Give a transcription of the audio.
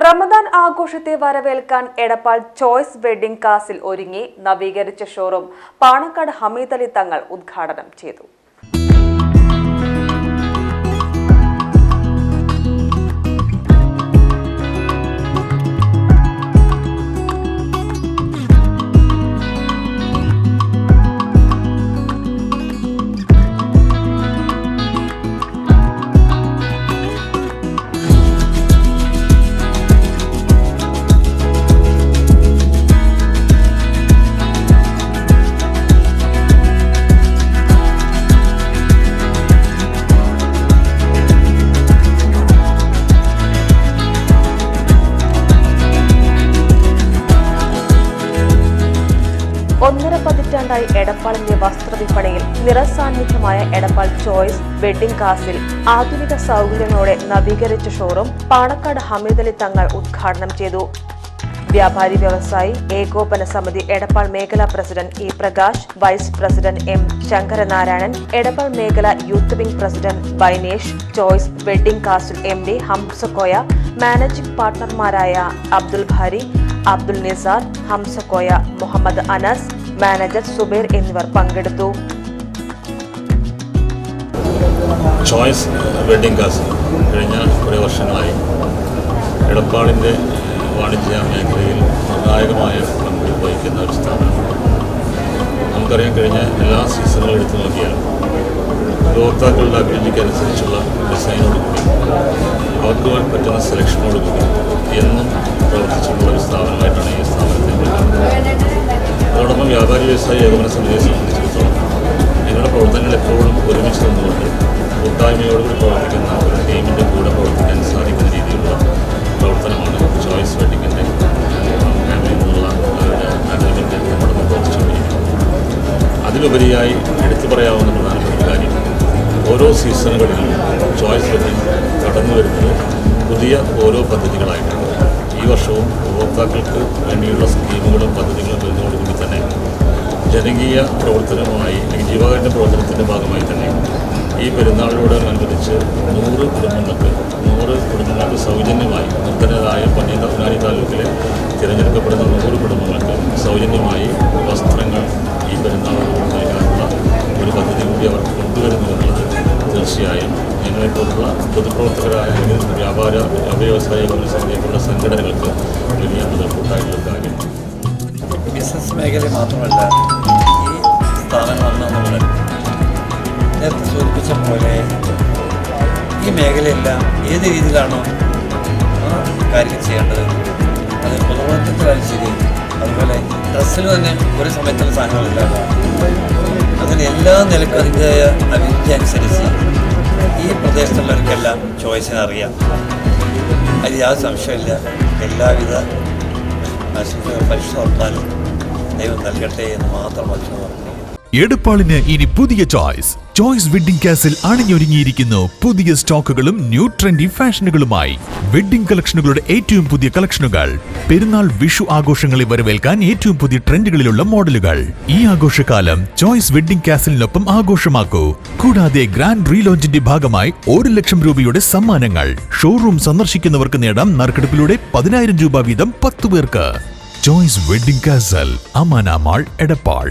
റമദാൻ ആഘോഷത്തെ വരവേൽക്കാൻ Edappal choice wedding castle ഒരുങ്ങി നവീകരിച്ച ഷോറൂം പാണക്കാട് ഹമീദ് അലി തങ്ങൾ ഉദ്ഘാടനം ചെയ്തു. ഒന്നര പതിറ്റാണ്ടായി എടപ്പാളിന്റെ വസ്ത്രവിപണിയിൽ നിറസാന്നിധ്യമായ എടപ്പാൾ ചോയ്സ് വെഡ്ഡിംഗ് കാസിൽ ആധുനിക സൗകര്യങ്ങളോടെ നവീകരിച്ച ഷോറൂം പാണക്കാട് ഹമീദ് അലി തങ്ങൾ ഉദ്ഘാടനം ചെയ്തു. വ്യാപാരി വ്യവസായി ഏകോപന സമിതി എടപ്പാൾ മേഖലാ president E Prakash, vice president M Sankaranarayanan, Edappal മേഖല youth wing president Bainesh, Choice wedding castle MD Hamsakkoya, managing പാർട്ണർമാരായ അബ്ദുൽ ഭാരി, അബ്ദുൽ നിസാർ, ഹംസക്കോയ, മുഹമ്മദ് അനസ്, മാനേജർ സുബൈർ എന്നിവർ പങ്കെടുത്തു. ചോയ്സ് വെഡ്ഡിംഗ് കാസ് കഴിഞ്ഞ കുറേ വർഷങ്ങളായി എടപ്പാളിൻ്റെ വാണിജ്യ മേഖലയിൽ നിർണായകമായ പങ്ക് വഹിക്കുന്ന ഒരു സ്ഥാപനമാണ്. നമുക്കറിയാം, കഴിഞ്ഞ എല്ലാ സീസണുകളും എടുത്തു നോക്കിയാൽ ഉപഭോക്താക്കളുടെ അഭിരുചിക്കനുസരിച്ചുള്ള ഡിസൈനോടുകൂടി അവർക്ക് പറ്റുന്ന സെലക്ഷനോടുകൂടി എന്നും പ്രവർത്തിച്ചിട്ടുള്ള ഒരു സ്ഥാപനമായിട്ടാണ് ഈ സ്ഥാപനത്തെ കാണുന്നത്. അതോടൊപ്പം വ്യാപാരി വ്യവസായ ഏകോപന സമിതിയെ സംബന്ധിച്ചിടത്തോളം ഞങ്ങളുടെ പ്രവർത്തനങ്ങൾ എപ്പോഴും ഒരുമിച്ച് നിന്നുകൊണ്ട് കൂട്ടായ്മയോടുകൂടി പ്രവർത്തിക്കുന്ന ഒരു ടീമിൻ്റെ കൂടെ പ്രവർത്തിക്കാൻ സാധിക്കുന്ന രീതിയിലുള്ള പ്രവർത്തനമാണ് ചോയ്സ് വെഡ്ഡിങ്ങിൻ്റെ ഫാമിലിയിൽ നിന്നുള്ള മാനേജ്മെൻറ്റ് നമ്മുടെ പ്രവർത്തിച്ചുകൊണ്ടിരിക്കുന്നത്. അതിലുപരിയായി എടുത്തു പറയാവുന്ന പ്രധാനപ്പെട്ട കാര്യം, ഓരോ സീസണുകളിലും ചോയ്സ് വെഡ്ഡിങ് കടന്നു വരുന്നത് പുതിയ ഓരോ പദ്ധതികളായിട്ടാണ്. ഈ വർഷവും ഉപഭോക്താക്കൾക്ക് വേണ്ടിയുള്ള സ്കീമുകളും പദ്ധതികളും വരുന്നതോടുകൂടി തന്നെ ജനകീയ പ്രവർത്തനവുമായി അല്ലെങ്കിൽ ജീവകാരുണ്യ പ്രവർത്തനത്തിൻ്റെ ഭാഗമായി തന്നെ ഈ പെരുന്നാളിനോടനുബന്ധിച്ച് 100 കുടുംബങ്ങൾക്ക് സൗജന്യമായി നിർദ്ധനരായ പൊന്നാനി താലൂക്കിലെ തിരഞ്ഞെടുക്കപ്പെടുന്ന 100 കുടുംബങ്ങൾക്ക് സൗജന്യമായി വസ്ത്രങ്ങൾ ഈ പെരുന്നാളോട് നൽകാനുള്ള ഒരു പദ്ധതി കൂടി അവർ കൊണ്ടുവരുന്നു എന്നുള്ളത് തീർച്ചയായും ഞങ്ങളെപ്പോലുള്ള പൊതുപ്രവർത്തകരായ വ്യാപാര വ്യവസായ സമിതിയെപ്പോലുള്ള സംഘടനകൾക്ക് വലിയ മുതൽക്കൂട്ടായിട്ടുള്ള കാര്യമാണ്. ബിസിനസ് മേഖല മാത്രമല്ല, ഈ സ്ഥാപനം വന്നാൽ നമ്മൾ നേരത്തെ സൂചിപ്പിച്ച പോലെ ഈ മേഖലയെല്ലാം ഏത് രീതിയിലാണോ കാര്യം ചെയ്യേണ്ടത്, അത് പൊതുപ്രവർത്തനത്തിലായാലും ശരി, അതുപോലെ ഡ്രസ്സിൽ തന്നെ ഒരു സമയത്തുള്ള സാധനങ്ങളില്ലാതെ അങ്ങനെ എല്ലാ നിലക്കും അതിൻ്റെതായ അഭിരുചി അനുസരിച്ച് ഈ പ്രദേശത്തുള്ളവർക്കെല്ലാം ചോയ്സിനെ അറിയാം. അതിൽ യാതൊരു സംശയമില്ല. എല്ലാവിധ പരിശോധനയും ദൈവം നൽകട്ടെ എന്ന് മാത്രം പറഞ്ഞു. എടപ്പാളിന് ഇനി പുതിയ ചോയ്സ് വെഡ്ഡിംഗ് കാസിൽ അണിഞ്ഞൊരുങ്ങിയിരിക്കുന്നു പുതിയ സ്റ്റോക്കുകളും ന്യൂ ട്രെൻഡി ഫാഷനുകളുമായി. വെഡ്ഡിംഗ് കളക്ഷനുകളുടെ ഏറ്റവും പുതിയ കളക്ഷനുകൾ, പെരുന്നാൾ വിഷു ആഘോഷങ്ങളെ വരവേൽക്കാൻ ഏറ്റവും പുതിയ ട്രെൻഡുകളിലുള്ള മോഡലുകൾ. ഈ ആഘോഷകാലം ചോയ്സ് വെഡ്ഡിംഗ് കാസിലിനൊപ്പം ആഘോഷമാക്കൂ. കൂടാതെ ഗ്രാൻഡ് റീലോഞ്ചിന്റെ ഭാഗമായി 1 ലക്ഷം രൂപയുടെ സമ്മാനങ്ങൾ. ഷോറൂം സന്ദർശിക്കുന്നവർക്ക് നേടാം നറുക്കെടുപ്പിലൂടെ 10,000 രൂപ വീതം 10 പേർക്ക്. Choice wedding castle, Amana mall, Edappal.